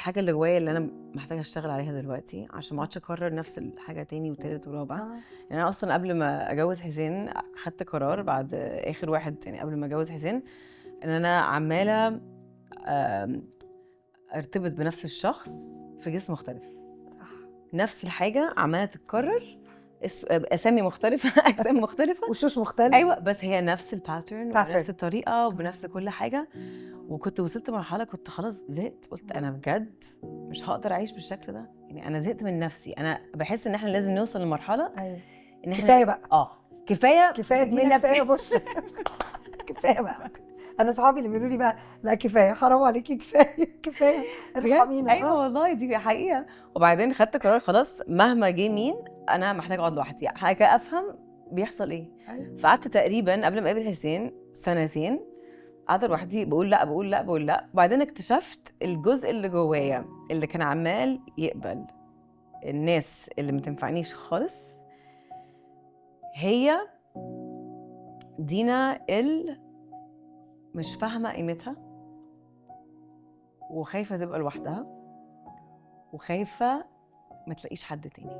الحاجة اللي جوايا اللي أنا محتاجة أشتغل عليها دلوقتي عشان ما اقعدش أكرر نفس الحاجة تاني وتالت ورابع. يعني أنا أصلا قبل ما أجوز حسين خدت قرار بعد آخر واحد، يعني قبل ما أجوز حسين، إن أنا عمالة ارتبط بنفس الشخص في جسم مختلف. صح. نفس الحاجة عمالة تتكرر، أسامي مختلفة أجسام مختلفة وشوش مختلفة. أيوة، بس هي نفس الباترن ونفس الطريقة وبنفس كل حاجة. وكنت وصلت مرحلة كنت خلاص زهقت، قلت أنا بجد مش هقدر أعيش بالشكل ده. يعني أنا زهقت من نفسي. أنا بحس إن إحنا لازم نوصل لمرحلة أيوة. إن إحنا كفاية بقى. كفاية دي من كفاية نفسي. بص. كفايه بقى. انا صحابي اللي بيقولوا لي بقى لا كفايه، حرام عليكي، كفايه كفايه ارحمينا. ايوه والله دي حقيقه. وبعدين خدت قرار خلاص مهما جه مين، انا محتاجه اقعد لوحدي حاجه افهم بيحصل ايه. أيوة. فقعدت تقريبا قبل ما اقابل حسين سنتين قاعده لوحدي بقول لا بقول لا بقول لا. وبعدين اكتشفت الجزء اللي جوايا اللي كان عمال يقبل الناس اللي ما تنفعنيش خالص، هي دينا اللي مش فاهمه قيمتها وخايفه تبقى لوحدها وخايفه ما تلاقيش حد تاني.